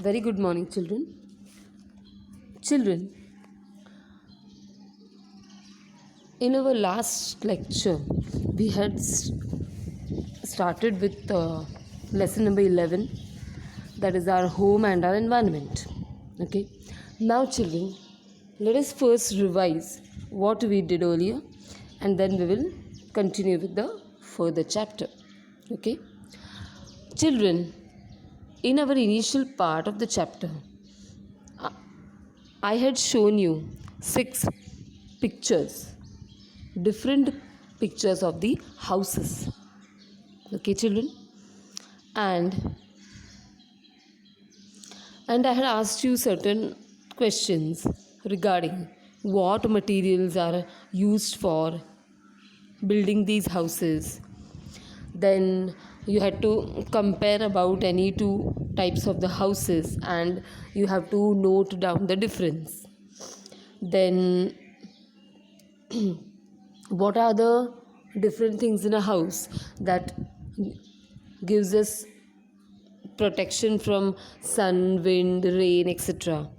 Very good morning, children. Children, in our last lecture, we had started with lesson number 11, that is our home and our environment. Okay. Now, children, let us first revise what we did earlier and then we will continue with the further chapter. Okay. Children, in our initial part of the chapter, I had shown you 6 pictures, different pictures of the houses. Okay, children? And I had asked you certain questions regarding what materials are used for building these houses. Then you had to compare about any two types of the houses and you have to note down the difference. Then what are the different things in a house that gives us protection from sun, wind, rain, etc.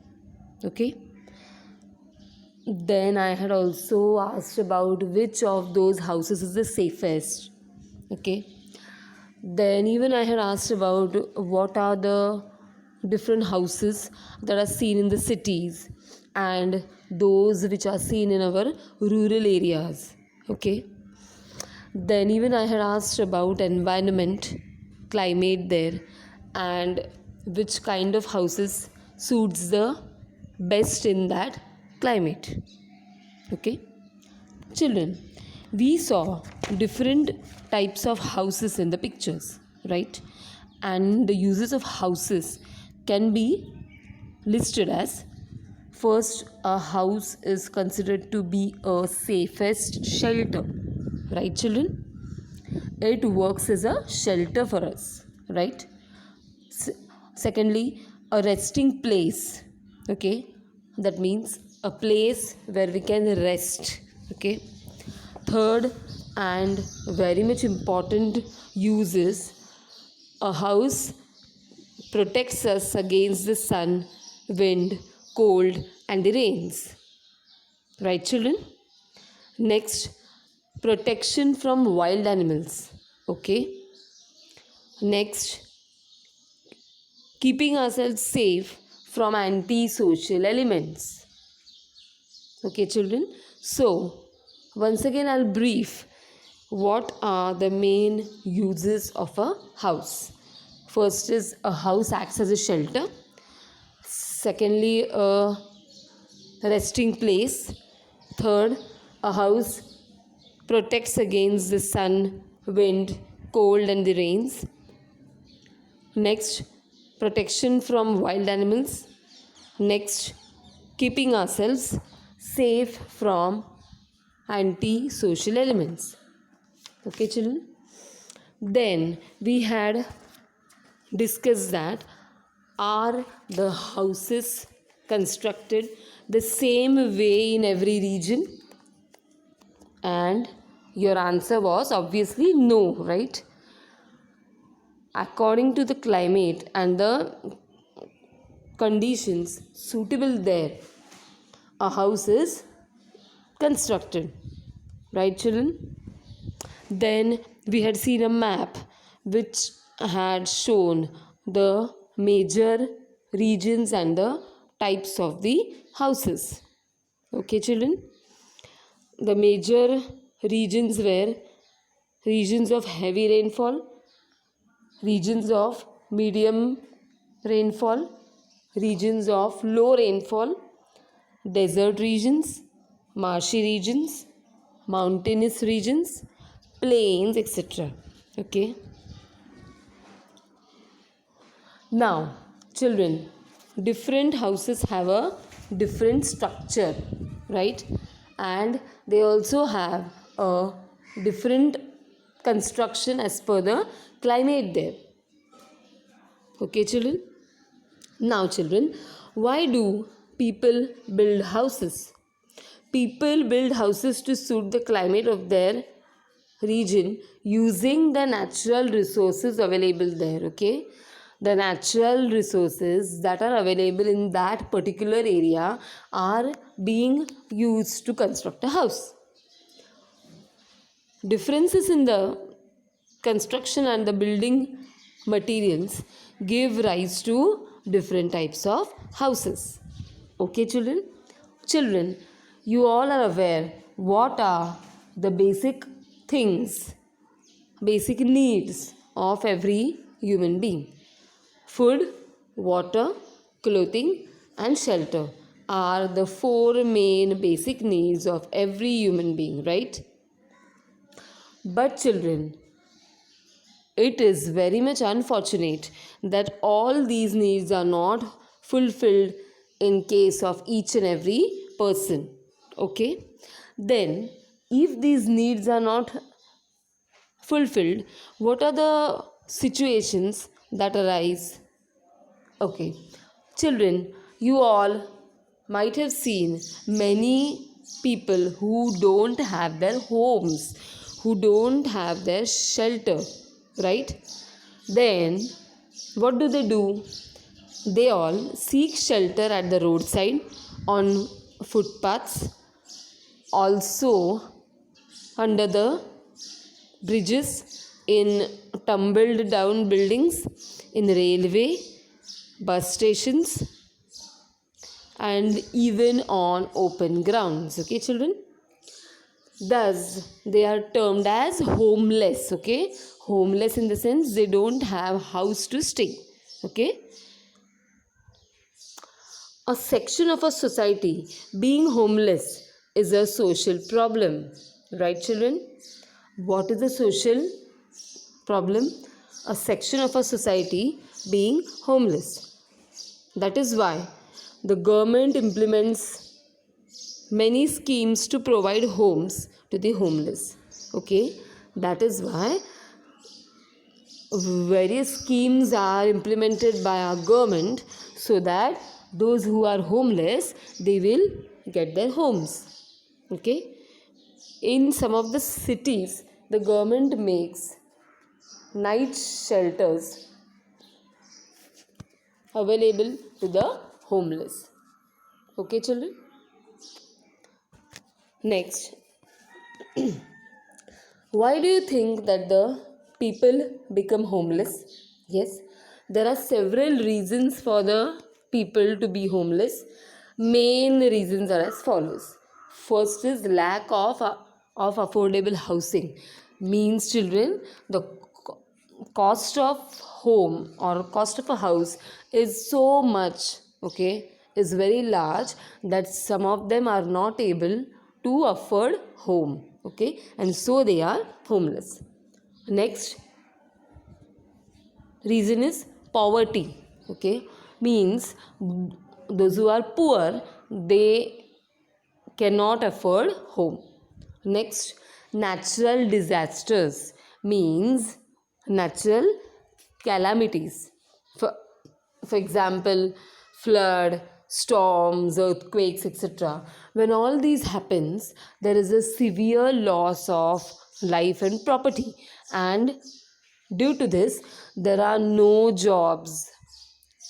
Okay. Then I had also asked about which of those houses is the safest. Okay. Then even I had asked about what are the different houses that are seen in the cities and those which are seen in our rural areas. Okay. Then even I had asked about environment, climate there, and which kind of houses suits the best in that climate. Okay. Children, we saw different types of houses in the pictures, right? And the uses of houses can be listed as: first, a house is considered to be a safest shelter, right, children? It works as a shelter for us, right? Secondly, a resting place, okay? That means a place where we can rest, okay? Third, and very much important use is a house protects us against the sun, wind, cold, and the rains. Right, children? Next, protection from wild animals. Okay. Next, keeping ourselves safe from anti-social elements. Okay, children? So, once again, I'll brief what are the main uses of a house. First is a house acts as a shelter. Secondly, a resting place. Third, a house protects against the sun, wind, cold, and the rains. Next, protection from wild animals. Next, keeping ourselves safe from anti-social elements. Okay, children? Then we had discussed that are the houses constructed the same way in every region? And your answer was obviously no, right? According to the climate and the conditions suitable there, a house is constructed, right, children? Then we had seen a map which had shown the major regions and the types of the houses. Okay, children? The major regions were regions of heavy rainfall, regions of medium rainfall, regions of low rainfall, desert regions, marshy regions, mountainous regions, plains, etc. Okay. Now, children, different houses have a different structure, right? And they also have a different construction as per the climate there. Okay, children? Now, children, why do people build houses? People build houses to suit the climate of their region using the natural resources available there. Okay, the natural resources that are available in that particular area are being used to construct a house. Differences in the construction and the building materials give rise to different types of houses. Okay, children? Children, you all are aware what are the basic things, basic needs of every human being. Food, water, clothing, and shelter are the four main basic needs of every human being, right? But children, it is very much unfortunate that all these needs are not fulfilled in case of each and every person. Okay? Then, if these needs are not fulfilled, what are the situations that arise? Okay, children, you all might have seen many people who don't have their homes, who don't have their shelter, right? Then, what do? They all seek shelter at the roadside, on footpaths, also under the bridges, in tumbled down buildings, in railway, bus stations, and even on open grounds. Okay, children? Thus, they are termed as homeless. Okay, homeless in the sense they don't have house to stay. Okay, a section of a society being homeless is a social problem, right, children? What is a social problem? A section of a society being homeless. That is why the government implements many schemes to provide homes to the homeless. Okay, that is why various schemes are implemented by our government so that those who are homeless, they will get their homes. Okay, in some of the cities, the government makes night shelters available to the homeless. Okay, children? Next, why do you think that the people become homeless? Yes, there are several reasons for the people to be homeless. Main reasons are as follows. First is lack of affordable housing. Means, children, the cost of home or cost of a house is so much, okay, is very large that some of them are not able to afford home, okay, and so they are homeless. Next reason is poverty. Okay, means those who are poor, they cannot afford home. Next, natural disasters, means natural calamities. For example, flood, storms, earthquakes, etc. When all these happens, there is a severe loss of life and property, and due to this, there are no jobs,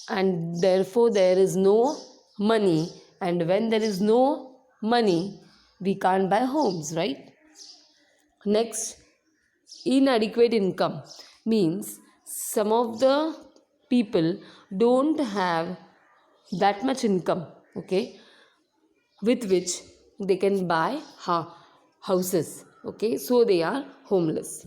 and therefore there is no money. And when there is no money, we can't buy homes, right? Next, inadequate income, means some of the people don't have that much income, okay, with which they can buy houses, okay, so they are homeless.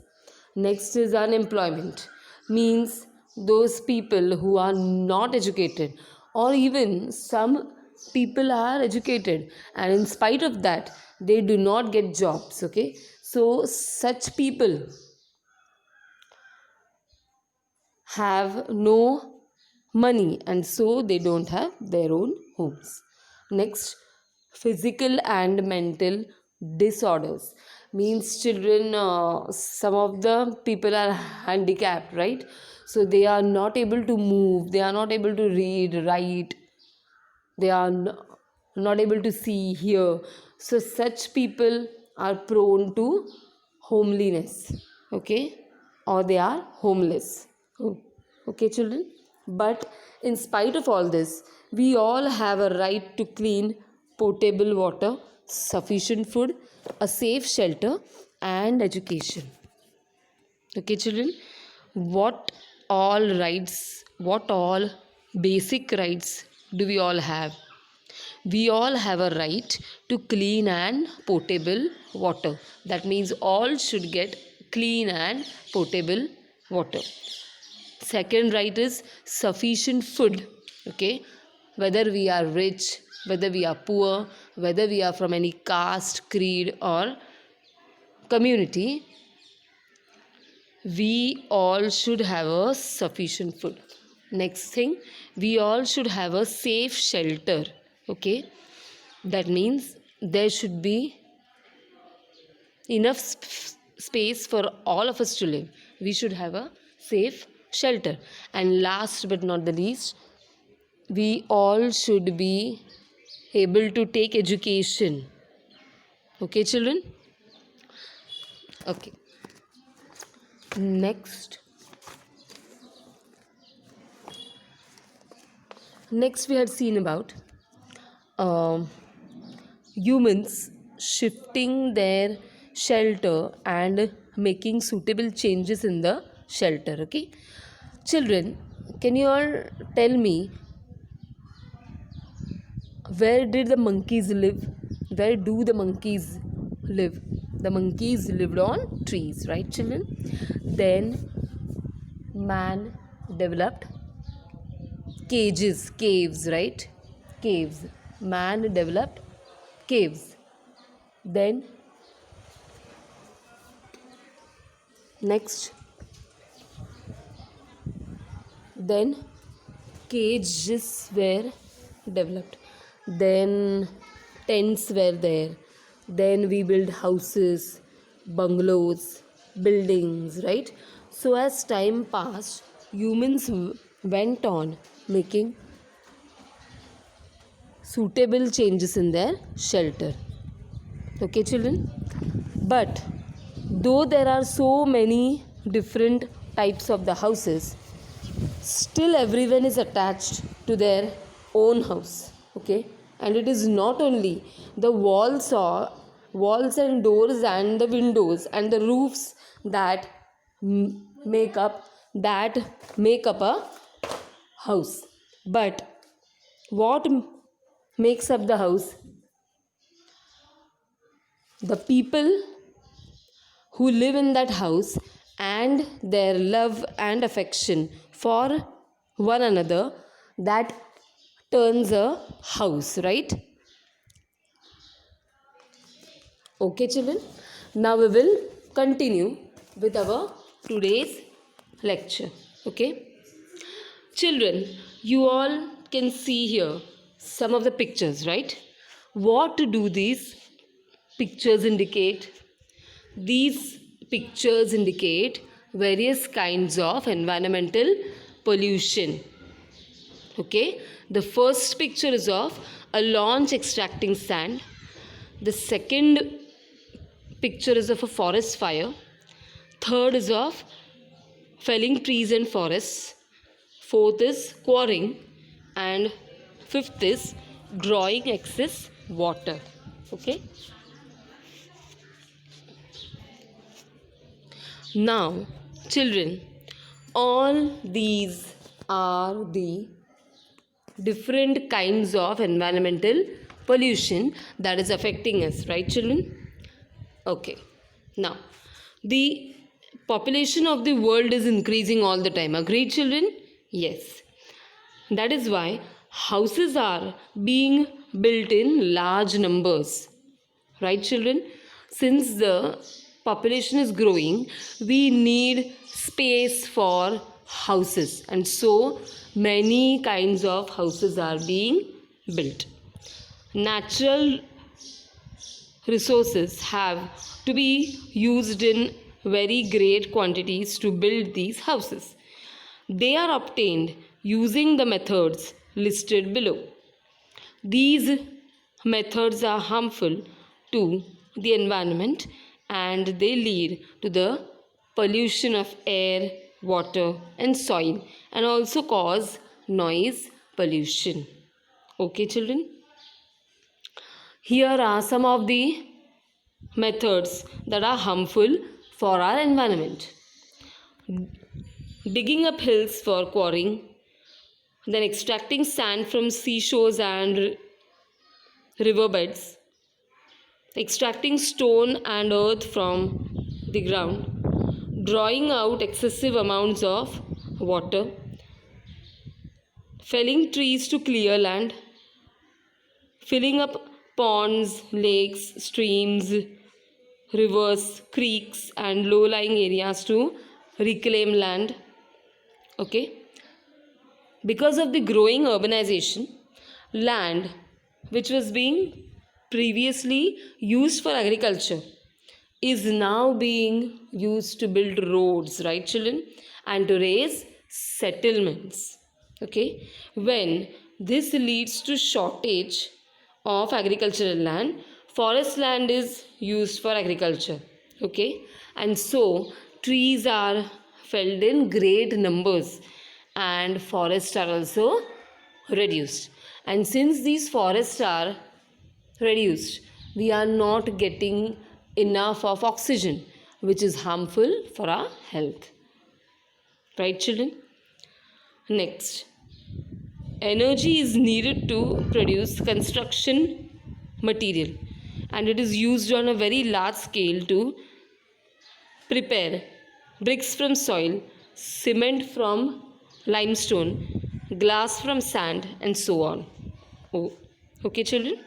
Next is unemployment, means those people who are not educated, or even some people are educated and in spite of that they do not get jobs. Okay, so such people have no money and so they don't have their own homes. Next, physical and mental disorders, means children, some of the people are handicapped, right? So they are not able to move, they are not able to read, write, they are not able to see, hear. So such people are prone to homeliness, okay, or they are homeless. Okay, children? But in spite of all this, we all have a right to clean, potable water, sufficient food, a safe shelter, and education. Okay, children, what what all basic rights do we all have? We all have a right to clean and potable water. That means all should get clean and potable water. Second right is sufficient food. Okay, whether we are rich, whether we are poor, whether we are from any caste, creed, or community, we all should have a sufficient food. Next thing, we all should have a safe shelter. Okay, that means there should be enough space for all of us to live. We should have a safe shelter. And last but not the least, we all should be able to take education. Okay, children? Okay. Next we had seen about um, humans shifting their shelter and making suitable changes in the shelter. Okay, children, can you all tell me, where did the monkeys live? Where do the monkeys live? The monkeys lived on trees, right, children? Then man developed caves, right? Caves. Man developed caves. Then cages were developed. Then tents were there. Then we build houses, bungalows, buildings, right? So as time passed, humans went on making suitable changes in their shelter. Okay, children? But though there are so many different types of the houses, still everyone is attached to their own house. Okay, and it is not only the walls and doors and the windows and the roofs that make up a house, but what makes up the house? The people who live in that house and their love and affection for one another, that turns a house, right? Okay, children, now we will continue with our today's lecture. Okay, children, you all can see here some of the pictures, right? What do these pictures indicate? These pictures indicate various kinds of environmental pollution. Okay, the first picture is of a launch extracting sand. The second picture is of a forest fire. Third is of felling trees and forests. Fourth is quarrying. And fifth is drawing excess water. Okay. Now, children, all these are the different kinds of environmental pollution that is affecting us, right, children? Okay. Now, the population of the world is increasing all the time. Agreed, children? Yes. That is why houses are being built in large numbers. Right, children? Since the population is growing, we need space for houses, and so many kinds of houses are being built. Natural resources have to be used in very great quantities to build these houses. They are obtained using the methods listed below. These methods are harmful to the environment and they lead to the pollution of air, water, and soil, and also cause noise pollution. Okay, children? Here are some of the methods that are harmful for our environment. Digging up hills for quarrying, then extracting sand from seashores and riverbeds, extracting stone and earth from the ground, drawing out excessive amounts of water, felling trees to clear land, filling up ponds, lakes, streams, rivers, creeks, and low lying areas to reclaim land. Okay, because of the growing urbanization, land which was being previously used for agriculture is now being used to build roads, right, children, and to raise settlements. Okay, when this leads to shortage of agricultural land, forest land is used for agriculture. Okay, and so trees are felled in great numbers and forests are also reduced. And since these forests are reduced, we are not getting enough of oxygen, which is harmful for our health. Right, children? Next, energy is needed to produce construction material, and it is used on a very large scale to prepare bricks from soil, cement from limestone, glass from sand, and so on. Oh, okay, children?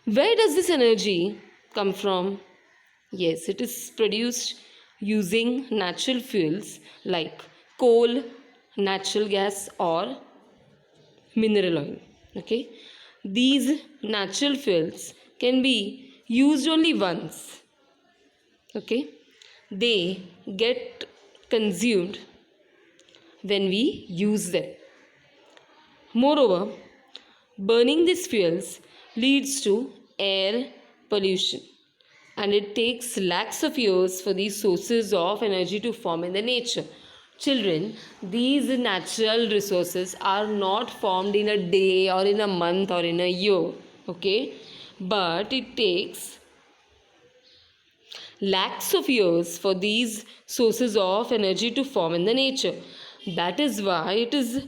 Where does this energy come from? Yes, it is produced using natural fuels like coal, natural gas, or mineral oil. Okay, these natural fuels can be used only once. Okay, they get consumed when we use them. Moreover, burning these fuels leads to air pollution, and it takes lakhs of years for these sources of energy to form in the nature. Children, these natural resources are not formed in a day or in a month or in a year, okay? But it takes lakhs of years for these sources of energy to form in the nature. That is why it is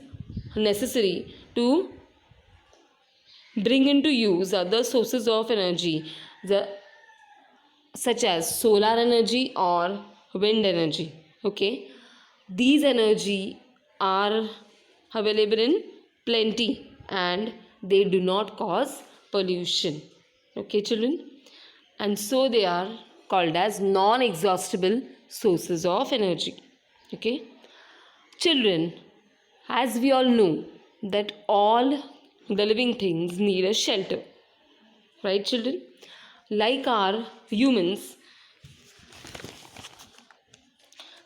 necessary to bring into use other sources of energy, such as solar energy or wind energy. Okay, these energy are available in plenty and they do not cause pollution. Okay, children, and so they are called as non-exhaustible sources of energy. Okay, children, as we all know that all the living things need a shelter, right, children? Like our humans,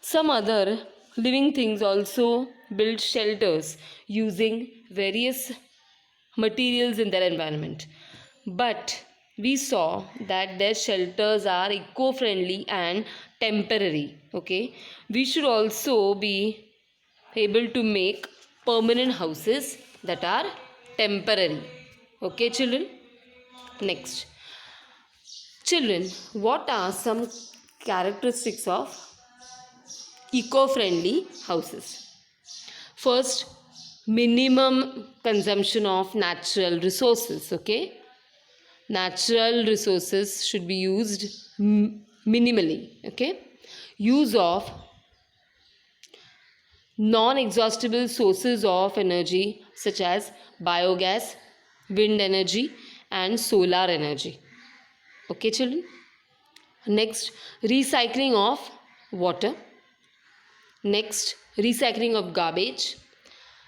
some other living things also build shelters using various materials in their environment. But we saw that their shelters are eco-friendly and temporary. Okay, we should also be able to make permanent houses that are temporary. Okay, children? Next, children, what are some characteristics of eco-friendly houses? First, minimum consumption of natural resources. Okay, natural resources should be used minimally. Okay, use of non-exhaustible sources of energy such as biogas, wind energy, and solar energy. Okay, children? Next, recycling of water. Next, recycling of garbage.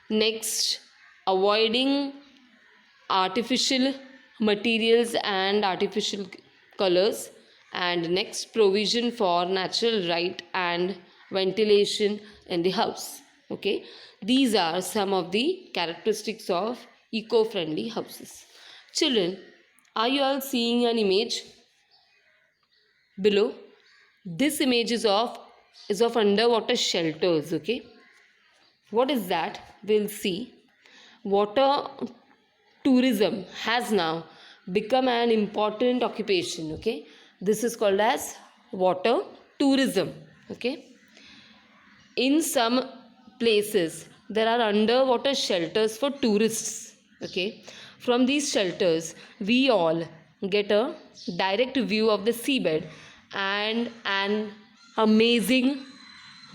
Next, avoiding artificial materials and artificial colors. And next, provision for natural light and ventilation in the house. Okay, these are some of the characteristics of eco-friendly houses. Children, are you all seeing an image below? This image is of is of underwater shelters. Okay, what is that? We'll see. Water tourism has now become an important occupation. Okay, this is called as water tourism. Okay, in some places there are underwater shelters for tourists. Okay, from these shelters we all get a direct view of the seabed and an amazing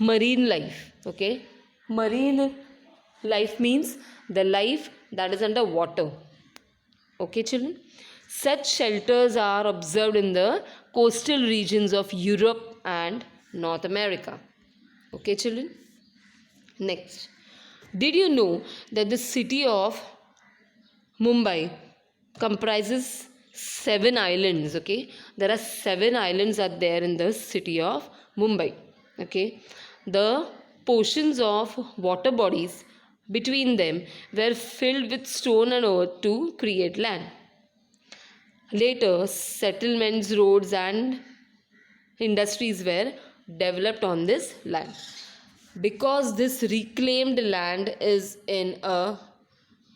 marine life. Okay, marine life means the life that is under water. Okay, children, such shelters are observed in the coastal regions of Europe and North America. Okay, children. Next, did you know that the city of Mumbai comprises 7 islands? Okay, there are 7 islands are there in the city of Mumbai. Okay, the portions of water bodies between them were filled with stone and earth to create land. Later, settlements, roads, and industries were developed on this land. Because this reclaimed land is in a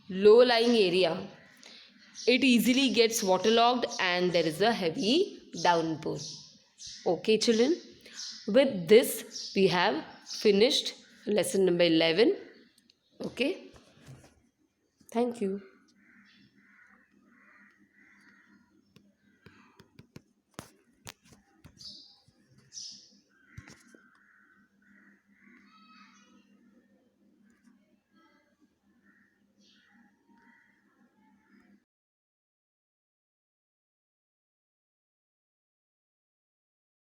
low lying area, it easily gets waterlogged and there is a heavy downpour. Okay, children, with this we have finished lesson number 11. Okay, thank you.